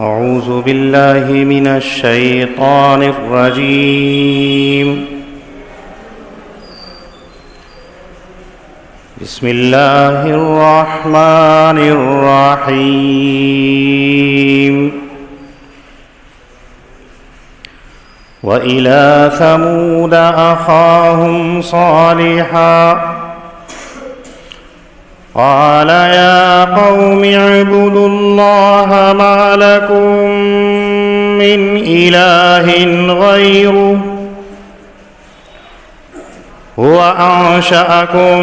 أعوذ بالله من الشيطان الرجيم. بسم الله الرحمن الرحيم. وإلى ثمود أخاهم صالحا قال يا قوم اعبدوا الله ما لكم من إله غيره هو أنشأكم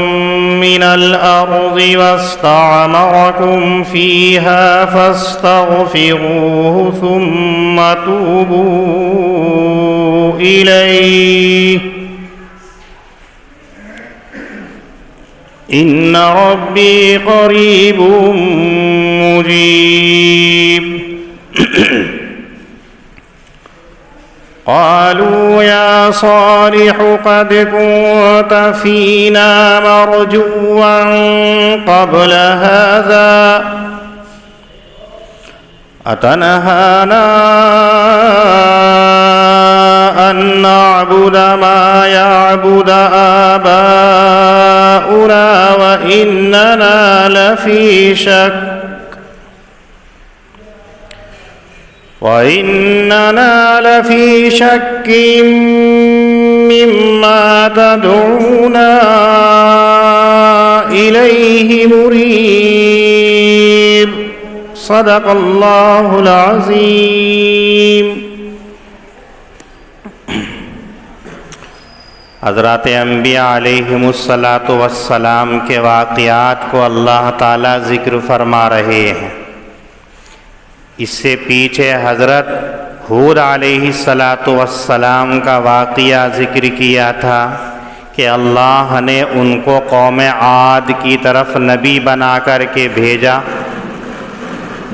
من الأرض واستعمركم فيها فاستغفروه ثم توبوا إليه إن ربي قريب مجيب. قالوا يا صالح قد كنت فينا مرجوا قبل هذا أتنهانا أن نعبد ما يعبد آباؤنا وإننا لفي شك مما تدعونا إليه مريب. صدق الله العظيم. حضرات انبیاء علیہم الصلاۃ والسلام کے واقعات کو اللہ تعالیٰ ذکر فرما رہے ہیں. اس سے پیچھے حضرت ہود علیہ الصلاۃ والسلام کا واقعہ ذکر کیا تھا کہ اللہ نے ان کو قوم عاد کی طرف نبی بنا کر کے بھیجا.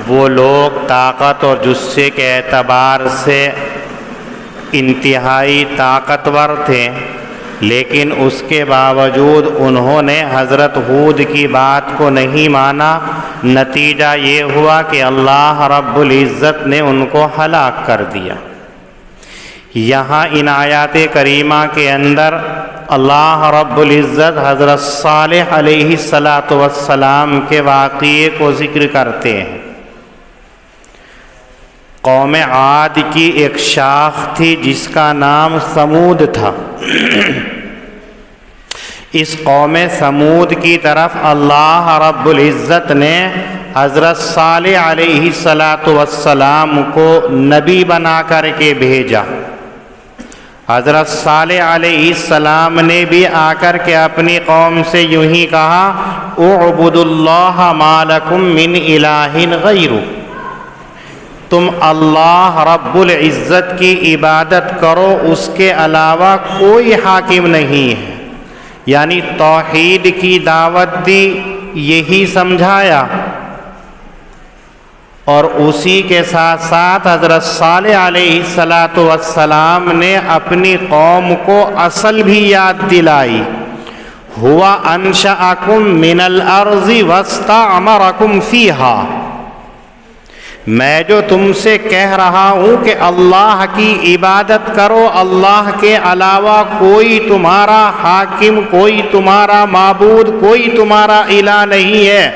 وہ لوگ طاقت اور جثے کے اعتبار سے انتہائی طاقتور تھے، لیکن اس کے باوجود انہوں نے حضرت ہود کی بات کو نہیں مانا. نتیجہ یہ ہوا کہ اللہ رب العزت نے ان کو ہلاک کر دیا. یہاں ان آیات کریمہ کے اندر اللہ رب العزت حضرت صالح علیہ السلام کے واقعے کو ذکر کرتے ہیں. قوم عاد کی ایک شاخ تھی جس کا نام ثمود تھا. اس قوم ثمود کی طرف اللہ رب العزت نے حضرت صالح علیہ السلام کو نبی بنا کر کے بھیجا. حضرت صالح علیہ السلام نے بھی آ کر کے اپنی قوم سے یوں ہی کہا اعبدوا اللہ ما لکم من الہ غیرہ، تم اللہ رب العزت کی عبادت کرو، اس کے علاوہ کوئی حاکم نہیں ہے. یعنی توحید کی دعوت دی، یہی سمجھایا. اور اسی کے ساتھ ساتھ حضرت صالح علیہ السلام نے اپنی قوم کو اصل بھی یاد دلائی. ہوا انشأکم من الارض واستعمرکم فیہا، میں جو تم سے کہہ رہا ہوں کہ اللہ کی عبادت کرو، اللہ کے علاوہ کوئی تمہارا حاکم، کوئی تمہارا معبود، کوئی تمہارا الہ نہیں ہے.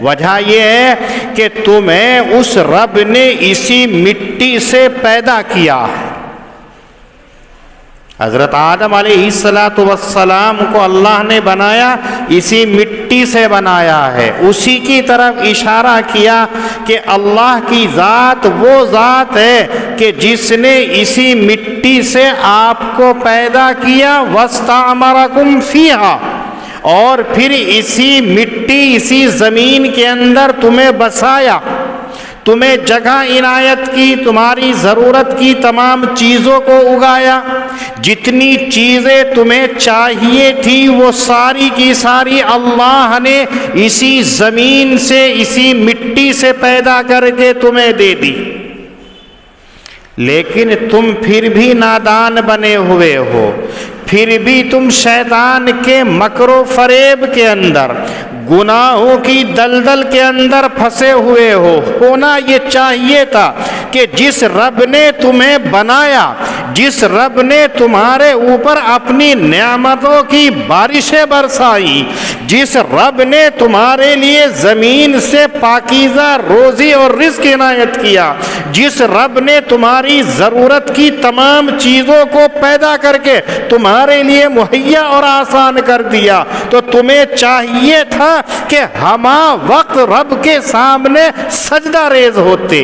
وجہ یہ ہے کہ تمہیں اس رب نے اسی مٹی سے پیدا کیا. حضرت آدم علیہ السلام کو اللہ نے بنایا، اسی مٹی سے بنایا ہے. اسی کی طرف اشارہ کیا کہ اللہ کی ذات وہ ذات ہے کہ جس نے اسی مٹی سے آپ کو پیدا کیا. واستعمرکم فیہا، اور پھر اسی مٹی، اسی زمین کے اندر تمہیں بسایا، تمہیں جگہ عنایت کی، تمہاری ضرورت کی تمام چیزوں کو اگایا. جتنی چیزیں تمہیں چاہیے تھی وہ ساری کی ساری اللہ نے اسی زمین سے، اسی مٹی سے پیدا کر کے تمہیں دے دی. لیکن تم پھر بھی نادان بنے ہوئے ہو، پھر بھی تم شیطان کے مکر و فریب کے اندر، گناہوں کی دلدل کے اندر پھنسے ہوئے ہو. ہونا یہ چاہیے تھا کہ جس رب نے تمہیں بنایا، جس رب نے تمہارے اوپر اپنی نعمتوں کی بارشیں برسائی، جس رب نے تمہارے لیے زمین سے پاکیزہ روزی اور رزق عنایت کیا، جس رب نے تمہاری ضرورت کی تمام چیزوں کو پیدا کر کے تمہارے لیے مہیا اور آسان کر دیا، تو تمہیں چاہیے تھا کہ ہما وقت رب کے سامنے سجدہ ریز ہوتے.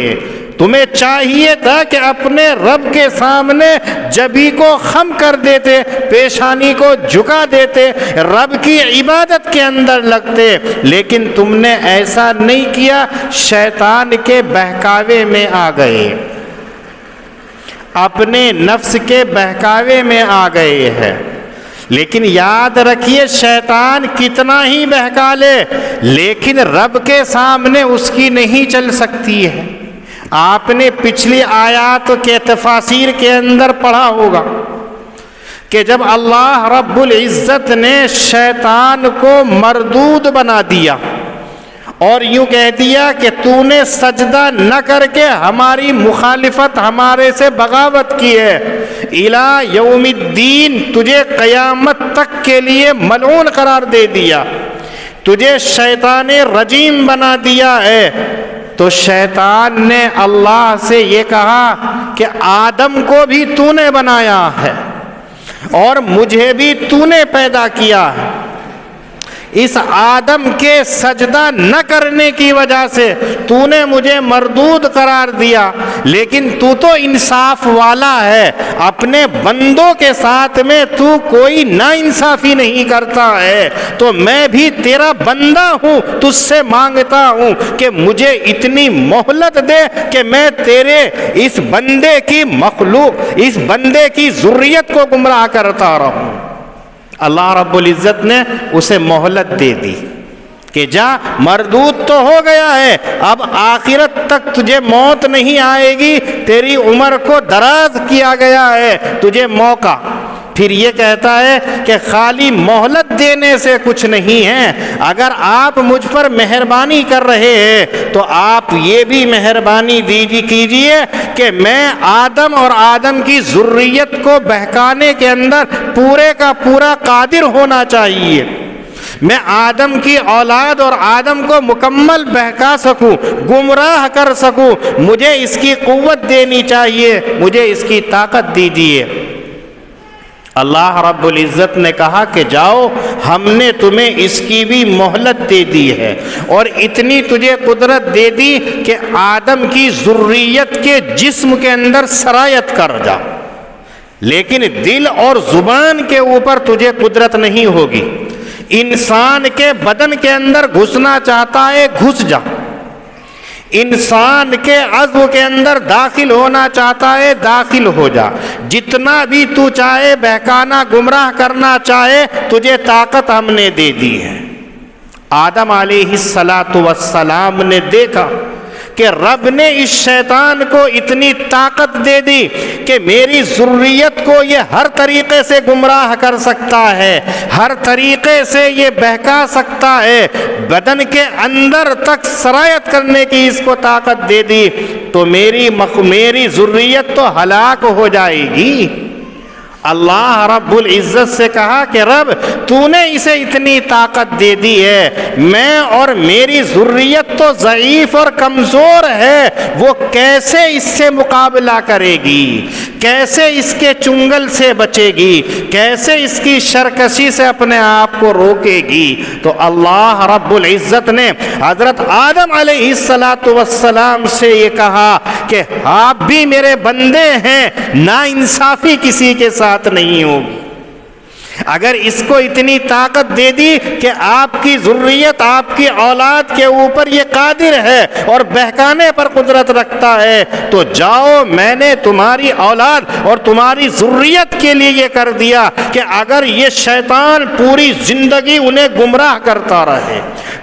تمہیں چاہیے تھا کہ اپنے رب کے سامنے جبھی کو خم کر دیتے، پیشانی کو جھکا دیتے، رب کی عبادت کے اندر لگتے، لیکن تم نے ایسا نہیں کیا. شیطان کے بہکاوے میں آ گئے، اپنے نفس کے بہکاوے میں آ گئے ہیں. لیکن یاد رکھیے شیطان کتنا ہی بہکا لے، لیکن رب کے سامنے اس کی نہیں چل سکتی ہے. آپ نے پچھلی آیات کے تفاسیر کے اندر پڑھا ہوگا کہ جب اللہ رب العزت نے شیطان کو مردود بنا دیا اور یوں کہہ دیا کہ تو نے سجدہ نہ کر کے ہماری مخالفت، ہمارے سے بغاوت کی ہے، الی یوم الدین، تجھے قیامت تک کے لیے ملعون قرار دے دیا، تجھے شیطان رجیم بنا دیا ہے. تو شیطان نے اللہ سے یہ کہا کہ آدم کو بھی تو نے بنایا ہے اور مجھے بھی تو نے پیدا کیا ہے. اس آدم کے سجدہ نہ کرنے کی وجہ سے تو نے مجھے مردود قرار دیا، لیکن تو تو انصاف والا ہے، اپنے بندوں کے ساتھ میں تو کوئی نا انصافی نہیں کرتا ہے، تو میں بھی تیرا بندہ ہوں، تجھ سے مانگتا ہوں کہ مجھے اتنی مہلت دے کہ میں تیرے اس بندے کی مخلوق، اس بندے کی ذریت کو گمراہ کرتا رہوں. اللہ رب العزت نے اسے مہلت دے دی کہ جا، مردود تو ہو گیا ہے، اب آخرت تک تجھے موت نہیں آئے گی، تیری عمر کو دراز کیا گیا ہے، تجھے موقع. پھر یہ کہتا ہے کہ خالی مہلت دینے سے کچھ نہیں ہے، اگر آپ مجھ پر مہربانی کر رہے ہیں تو آپ یہ بھی مہربانی کیجئے کہ میں آدم اور آدم کی ذریت کو بہکانے کے اندر پورے کا پورا قادر ہونا چاہیے. میں آدم کی اولاد اور آدم کو مکمل بہکا سکوں، گمراہ کر سکوں، مجھے اس کی قوت دینی چاہیے، مجھے اس کی طاقت دیجیے. اللہ رب العزت نے کہا کہ جاؤ، ہم نے تمہیں اس کی بھی مہلت دے دی ہے اور اتنی تجھے قدرت دے دی کہ آدم کی ذریت کے جسم کے اندر سرایت کر جا، لیکن دل اور زبان کے اوپر تجھے قدرت نہیں ہوگی. انسان کے بدن کے اندر گھسنا چاہتا ہے گھس جا، انسان کے عضو کے اندر داخل ہونا چاہتا ہے داخل ہو جا، جتنا بھی تو چاہے بہکانا گمراہ کرنا چاہے تجھے طاقت ہم نے دے دی ہے. آدم علیہ السلام نے دیکھا کہ رب نے اس شیطان کو اتنی طاقت دے دی کہ میری ذریت کو یہ ہر طریقے سے گمراہ کر سکتا ہے، ہر طریقے سے یہ بہکا سکتا ہے، بدن کے اندر تک سرایت کرنے کی اس کو طاقت دے دی، تو میری ذریت تو ہلاک ہو جائے گی. اللہ رب العزت سے کہا کہ رب تو نے اسے اتنی طاقت دے دی ہے، میں اور میری ذریت تو ضعیف اور کمزور ہے، وہ کیسے اس سے مقابلہ کرے گی، کیسے اس کے چنگل سے بچے گی، کیسے اس کی شرکشی سے اپنے آپ کو روکے گی. تو اللہ رب العزت نے حضرت آدم علیہ السلام سے یہ کہا کہ آپ بھی میرے بندے ہیں، نا انصافی کسی کے ساتھ نہیں ہوگی. اگر اس کو اتنی طاقت دے دی کہ آپ کی ذریت، آپ کی اولاد کے اوپر یہ قادر ہے اور بہکانے پر قدرت رکھتا ہے، تو جاؤ، میں نے تمہاری اولاد اور تمہاری ذریت کے لیے یہ کر دیا کہ اگر یہ شیطان پوری زندگی انہیں گمراہ کرتا رہے،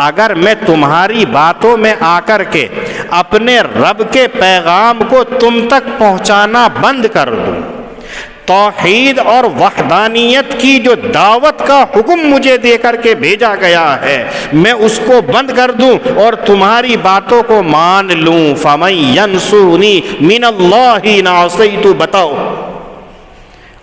اگر میں تمہاری باتوں میں آ کر کے اپنے رب کے پیغام کو تم تک پہنچانا بند کر دوں، توحید اور وحدانیت کی جو دعوت کا حکم مجھے دے کر کے بھیجا گیا ہے میں اس کو بند کر دوں اور تمہاری باتوں کو مان لوں، فَمَن يَنصُرُنِي مِنَ اللَّهِ إِنْ عَصَيْتُ، بتاؤ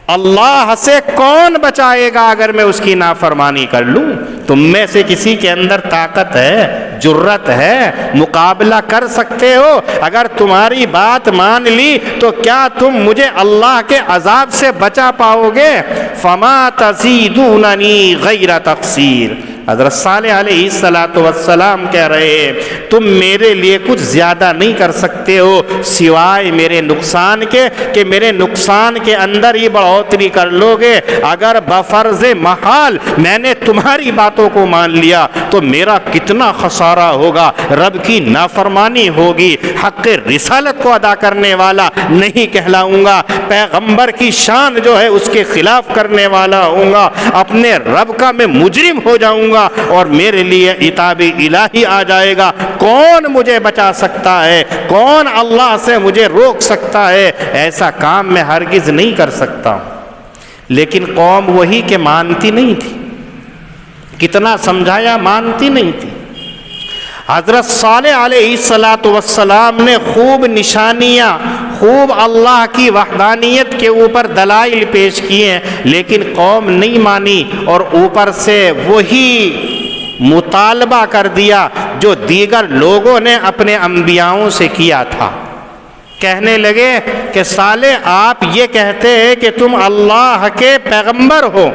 اللہ سے کون بچائے گا اگر میں اس کی نافرمانی کر لوں؟ تم میں سے کسی کے اندر طاقت ہے، جرت ہے، مقابلہ کر سکتے ہو؟ اگر تمہاری بات مان لی تو کیا تم مجھے اللہ کے عذاب سے بچا پاؤ گے؟ فَمَا تَزِيدُونَنِي غَيْرَ تَقْصِيرٍ۔ حضرت صالح علیہ السلام کہہ رہے ہیں تم میرے لیے کچھ زیادہ نہیں کر سکتے ہو سوائے میرے نقصان کے، کہ میرے نقصان کے اندر ہی بڑھوتری کر لو گے۔ اگر بفرض محال میں نے تمہاری باتوں کو مان لیا تو میرا کتنا خسارہ ہوگا، رب کی نافرمانی ہوگی، حق رسالت کو ادا کرنے والا نہیں کہلاؤں گا، پیغمبر کی شان جو ہے اس کے خلاف کرنے والا ہوں گا، اپنے رب کا میں مجرم ہو جاؤں گا اور میرے لیے عتاب الہی آ جائے گا۔ کون مجھے بچا سکتا ہے؟ کون اللہ سے مجھے روک سکتا ہے؟ ایسا کام میں ہرگز نہیں کر سکتا ہوں۔ لیکن قوم وہی کہ مانتی نہیں تھی، کتنا سمجھایا مانتی نہیں تھی۔ حضرت صالح علیہ السلام نے خوب نشانیاں، خوب اللہ کی وحدانیت کے اوپر دلائل پیش کیے ہیں، لیکن قوم نہیں مانی اور اوپر سے وہی مطالبہ کر دیا جو دیگر لوگوں نے اپنے انبیاؤں سے کیا تھا۔ کہنے لگے کہ صالح آپ یہ کہتے ہیں کہ تم اللہ کے پیغمبر ہو،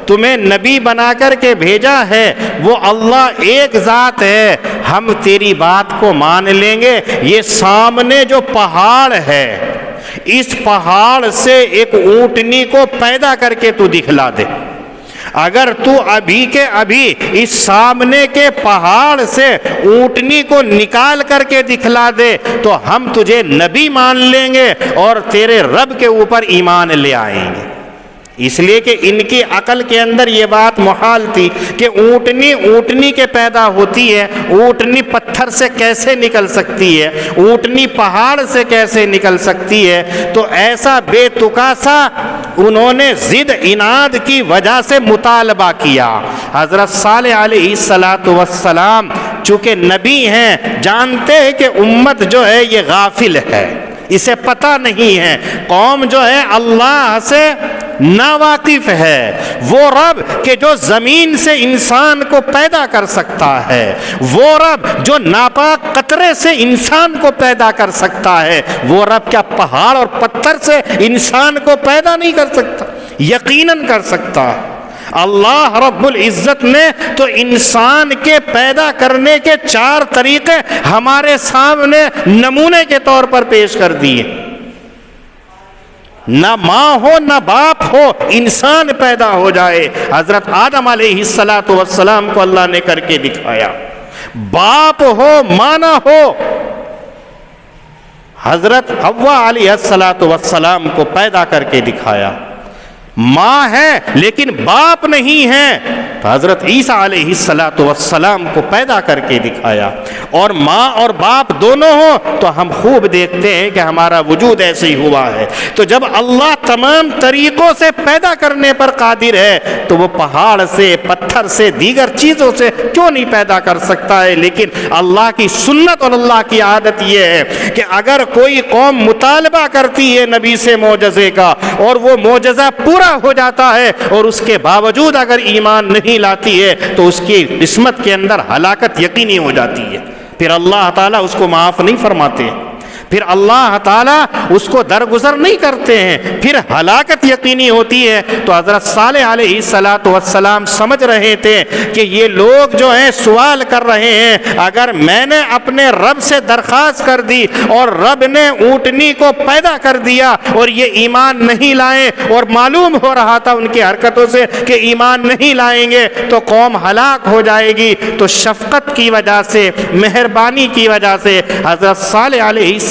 تمہیں نبی بنا کر کے بھیجا ہے، وہ اللہ ایک ذات ہے، ہم تیری بات کو مان لیں گے۔ یہ سامنے جو پہاڑ ہے اس پہاڑ سے ایک اونٹنی کو پیدا کر کے تو دکھلا دے، اگر تو ابھی کے ابھی اس سامنے کے پہاڑ سے اونٹنی کو نکال کر کے دکھلا دے تو ہم تجھے نبی مان لیں گے اور تیرے رب کے اوپر ایمان لے آئیں گے۔ اس لیے کہ ان کی عقل کے اندر یہ بات محال تھی کہ اونٹنی کے پیدا ہوتی ہے، اونٹنی پتھر سے کیسے نکل سکتی ہے، اونٹنی پہاڑ سے کیسے نکل سکتی ہے؟ تو ایسا بے تکا سا انہوں نے ضد عناد کی وجہ سے مطالبہ کیا۔ حضرت صالح علیہ السلام چونکہ نبی ہیں، جانتے ہیں کہ امت جو ہے یہ غافل ہے، اسے پتہ نہیں ہے، قوم جو ہے اللہ سے ناواقف ہے۔ وہ رب کہ جو زمین سے انسان کو پیدا کر سکتا ہے، وہ رب جو ناپاک قطرے سے انسان کو پیدا کر سکتا ہے، وہ رب کیا پہاڑ اور پتھر سے انسان کو پیدا نہیں کر سکتا؟ یقیناً کر سکتا۔ اللہ رب العزت نے تو انسان کے پیدا کرنے کے 4 طریقے ہمارے سامنے نمونے کے طور پر پیش کر دیے۔ نہ ماں ہو نہ باپ ہو، انسان پیدا ہو جائے۔ حضرت آدم علیہ السلام کو اللہ نے کر کے دکھایا، باپ ہو ماں نہ ہو۔ حضرت حوا علیہ السلام کو پیدا کر کے دکھایا، ماں ہے لیکن باپ نہیں ہے۔ تو حضرت عیسیٰ علیہ السلام کو پیدا کر کے دکھایا، اور ماں اور باپ دونوں ہوں تو ہم خوب دیکھتے ہیں کہ ہمارا وجود ایسے ہی ہوا ہے۔ تو جب اللہ تمام طریقوں سے پیدا کرنے پر قادر ہے تو وہ پہاڑ سے، پتھر سے، دیگر چیزوں سے کیوں نہیں پیدا کر سکتا ہے؟ لیکن اللہ کی سنت اور اللہ کی عادت یہ ہے کہ اگر کوئی قوم مطالبہ کرتی ہے نبی سے معجزے کا اور وہ معجزہ پورا ہو جاتا ہے اور اس کے باوجود اگر ایمان نہیں لاتی ہے تو اس کی قسمت کے اندر ہلاکت یقینی ہو جاتی ہے، پھر اللہ تعالیٰ اس کو معاف نہیں فرماتے، پھر اللہ تعالیٰ اس کو درگزر نہیں کرتے ہیں، پھر ہلاکت یقینی ہوتی ہے۔ تو حضرت صالح علیہ السلام سمجھ رہے تھے کہ یہ لوگ جو ہیں سوال کر رہے ہیں، اگر میں نے اپنے رب سے درخواست کر دی اور رب نے اونٹنی کو پیدا کر دیا اور یہ ایمان نہیں لائے، اور معلوم ہو رہا تھا ان کی حرکتوں سے کہ ایمان نہیں لائیں گے تو قوم ہلاک ہو جائے گی، تو شفقت کی وجہ سے، مہربانی کی وجہ سے حضرت صالح علیہ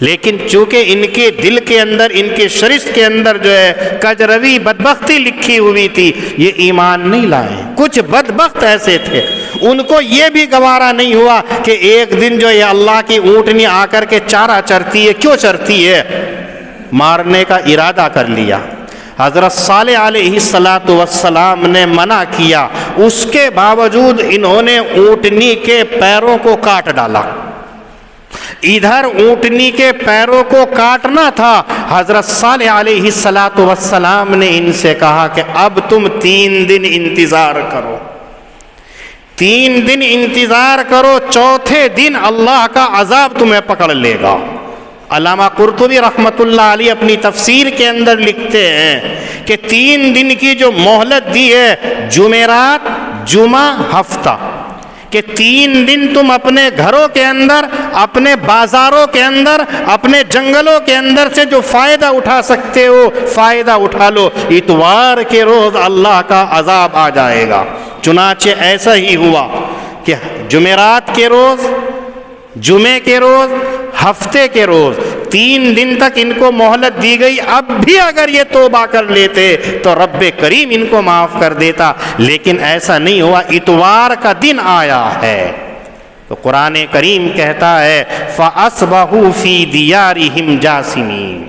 لیکن چونکہ ان کے دل کے اندر، ان کے شرشت کے اندر جو ہے کجروی بدبختی لکھی ہوئی تھی، یہ ایمان نہیں لائے۔ کچھ بدبخت ایسے تھے، ان کو یہ بھی گوارا نہیں ہوا کہ ایک دن جو یہ اللہ کی اونٹنی آ کر کے چارہ چرتی ہے، کیوں چرتی ہے، مارنے کا ارادہ کر لیا۔ حضرت صالح علیہ السلام نے منع کیا، اس کے باوجود انہوں نے اونٹنی کے پیروں کو کاٹ ڈالا۔ ادھر اونٹنی کے پیروں کو کاٹنا تھا، حضرت صالح علیہ السلام نے ان سے کہا کہ اب تم 3 دن انتظار کرو، 3 دن انتظار کرو، چوتھے دن اللہ کا عذاب تمہیں پکڑ لے گا۔ علامہ قرطبی رحمۃ اللہ علیہ اپنی تفسیر کے اندر لکھتے ہیں کہ 3 دن کی جو مہلت دی ہے، جمعرات، جمعہ، ہفتہ، کہ 3 دن تم اپنے گھروں کے اندر، اپنے بازاروں کے اندر، اپنے جنگلوں کے اندر سے جو فائدہ اٹھا سکتے ہو فائدہ اٹھا لو، اتوار کے روز اللہ کا عذاب آ جائے گا۔ چنانچہ ایسا ہی ہوا کہ جمعرات کے روز، جمعے کے روز، ہفتے کے روز، 3 دن تک ان کو مہلت دی گئی۔ اب بھی اگر یہ توبہ کر لیتے تو رب کریم ان کو معاف کر دیتا، لیکن ایسا نہیں ہوا۔ اتوار کا دن آیا ہے تو قرآن کریم کہتا ہے فَأَصْبَحُوا فِي دِيَارِهِمْ جَاثِمِينَ،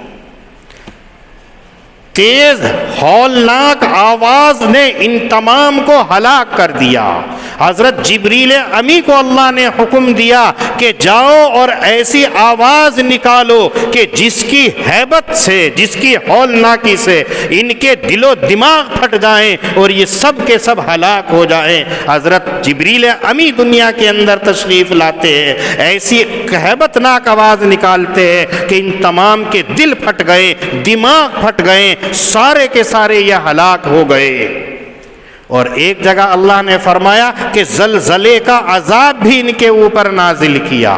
تیز ہولناک آواز نے ان تمام کو ہلاک کر دیا۔ حضرت جبریل امی کو اللہ نے حکم دیا کہ جاؤ اور ایسی آواز نکالو کہ جس کی ہیبت سے، جس کی ہولناکی سے ان کے دل و دماغ پھٹ جائیں اور یہ سب کے سب ہلاک ہو جائیں۔ حضرت جبریل امی دنیا کے اندر تشریف لاتے ہیں، ایسی ہیبت ناک آواز نکالتے ہیں کہ ان تمام کے دل پھٹ گئے، دماغ پھٹ گئے، سارے کے سارے یہ ہلاک ہو گئے۔ اور ایک جگہ اللہ نے فرمایا کہ زلزلے کا عذاب بھی ان کے اوپر نازل کیا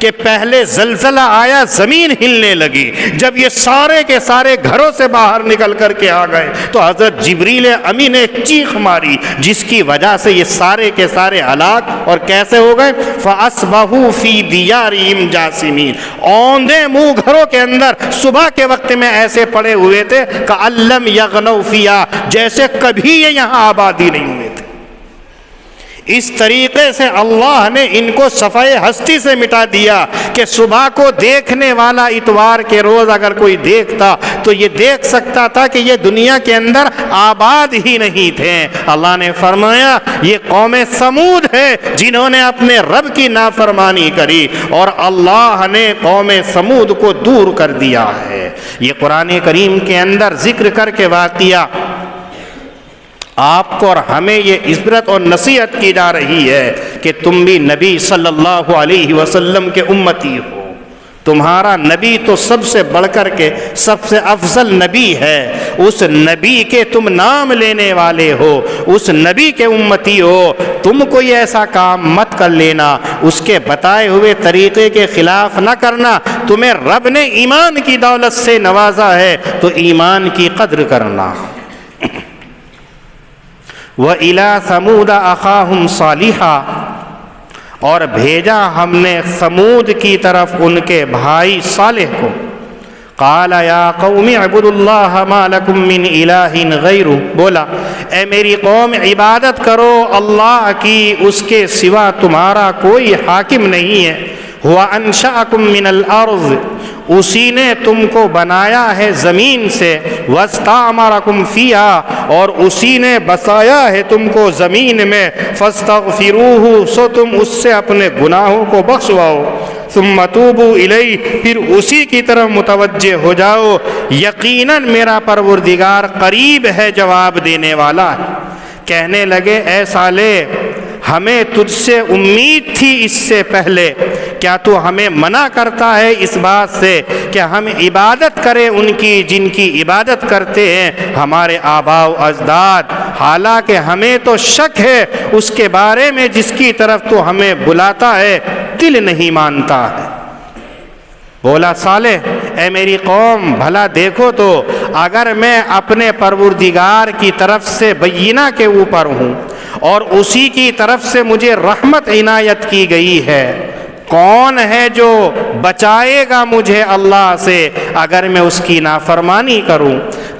کہ پہلے زلزلہ آیا، زمین ہلنے لگی، جب یہ سارے کے سارے گھروں سے باہر نکل کر کے آ گئے تو حضرت جبریل امی نے چیخ ماری، جس کی وجہ سے یہ سارے کے سارے ہلاک اور کیسے ہو گئے، فَأَصْبَحُوا فِي دِيَارِهِمْ جَاثِمِينَ، اوندے منہ گھروں کے اندر صبح کے وقت میں ایسے پڑے ہوئے تھے كَأَن لَّمْ يَغْنَوْا فِيهَا، جیسے کبھی یہ یہاں آبادی نہیں ہوئے تھے۔ اس طریقے سے اللہ نے ان کو صفحہ ہستی سے مٹا دیا کہ صبح کو دیکھنے والا اتوار کے روز اگر کوئی دیکھتا تو یہ دیکھ سکتا تھا کہ یہ دنیا کے اندر آباد ہی نہیں تھے۔ اللہ نے فرمایا یہ قوم سمود ہے جنہوں نے اپنے رب کی نافرمانی کری اور اللہ نے قوم سمود کو دور کر دیا ہے۔ یہ قرآن کریم کے اندر ذکر کر کے واقعہ آپ کو اور ہمیں یہ عبرت اور نصیحت کی جا رہی ہے کہ تم بھی نبی صلی اللہ علیہ وسلم کے امتی ہو۔ تمہارا نبی تو سب سے بڑھ کر کے سب سے افضل نبی ہے، اس نبی کے تم نام لینے والے ہو، اس نبی کے امتی ہو۔ تم کوئی ایسا کام مت کر لینا، اس کے بتائے ہوئے طریقے کے خلاف نہ کرنا۔ تمہیں رب نے ایمان کی دولت سے نوازا ہے تو ایمان کی قدر کرنا۔ وَإِلَىٰ ثَمُودَ أَخَاهُمْ صَالِحًا، اور بھیجا ہم نے سمود کی طرف ان کے بھائی صالح کو۔ قَالَ يَا قَوْمِ اعْبُدُوا اللَّهَ مَا لَكُم مِّنْ إِلَٰهٍ غَيْرُهُ، بولا اے میری قوم عبادت کرو اللہ کی، اس کے سوا تمہارا کوئی حاکم نہیں ہے۔ هُوَ أَنشَأَكُم مِّنَ الْأَرْضِ، اسی نے تم کو بنایا ہے زمین سے، وَاسْتَعْمَرَكُمْ فِيهَا، اور اسی نے بسایا ہے تم کو زمین میں، فَاسْتَغْفِرُوهُ، سو تم اس سے اپنے گناہوں کو بخشواؤ، ثُمَّ تُوبُوا إِلَيْهِ، پھر اسی کی طرف متوجہ ہو جاؤ، یقیناً میرا پروردگار قریب ہے، جواب دینے والا ہے۔ کہنے لگے اے صالح ہمیں تجھ سے امید تھی اس سے پہلے، کیا تو ہمیں منع کرتا ہے اس بات سے کہ ہم عبادت کریں ان کی جن کی عبادت کرتے ہیں ہمارے آباء و اجداد، حالانکہ ہمیں تو شک ہے اس کے بارے میں جس کی طرف تو ہمیں بلاتا ہے، دل نہیں مانتا ہے۔ بولا صالح اے میری قوم بھلا دیکھو تو اگر میں اپنے پروردگار کی طرف سے بینہ کے اوپر ہوں اور اسی کی طرف سے مجھے رحمت عنایت کی گئی ہے، کون ہے جو بچائے گا مجھے اللہ سے اگر میں اس کی نافرمانی کروں؟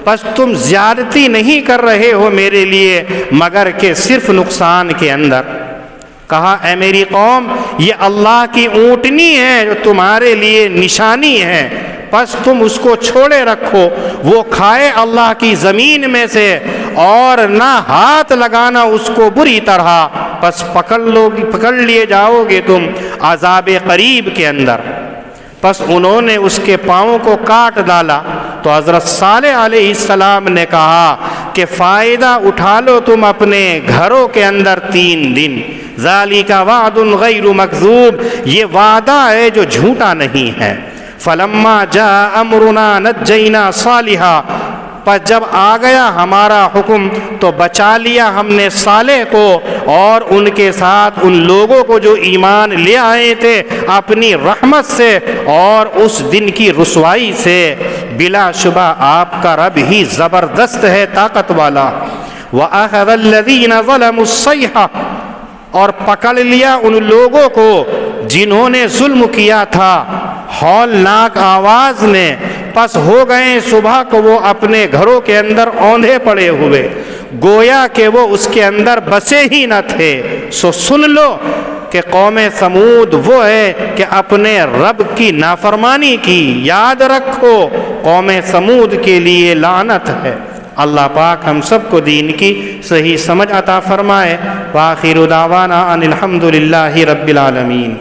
بس تم زیادتی نہیں کر رہے ہو میرے لیے مگر کہ صرف نقصان کے اندر۔ کہا اے میری قوم، یہ اللہ کی اونٹنی ہے جو تمہارے لیے نشانی ہے، پس تم اس کو چھوڑے رکھو، وہ کھائے اللہ کی زمین میں سے، اور نہ ہاتھ لگانا اس کو بری طرح، پس پکڑ لیے جاؤ گے تم عذاب قریب کے اندر۔ پس انہوں نے اس کے پاؤں کو کاٹ ڈالا تو حضرت صالح علیہ السلام نے کہا کہ فائدہ اٹھا لو تم اپنے گھروں کے اندر 3 دن، ذالک وعد غیر مکذوب، یہ وعدہ ہے جو جھوٹا نہیں ہے۔ فلما جاء امرنا نجینا صالحا، پس جب آ گیا ہمارا حکم تو بچا لیا ہم نے صالح کو اور ان کے ساتھ ان لوگوں کو جو ایمان لے آئے تھے اپنی رحمت سے اور اس دن کی رسوائی سے۔ بلا شبہ آپ کا رب ہی زبردست ہے، طاقت والا۔ وَأَخَذَ الَّذِينَ ظَلَمُوا الصَّيْحَةَ، اور پکڑ لیا ان لوگوں کو جنہوں نے ظلم کیا تھا ہولناک آواز نے، پس ہو گئے صبح کو وہ اپنے گھروں کے اندر اوندھے پڑے ہوئے، گویا کہ وہ اس کے اندر بسے ہی نہ تھے۔ سو سن لو کہ قوم سمود وہ ہے کہ اپنے رب کی نافرمانی کی، یاد رکھو قوم سمود کے لیے لعنت ہے۔ اللہ پاک ہم سب کو دین کی صحیح سمجھ عطا فرمائے۔ وآخر دعوانا ان الحمد للہ رب العالمین۔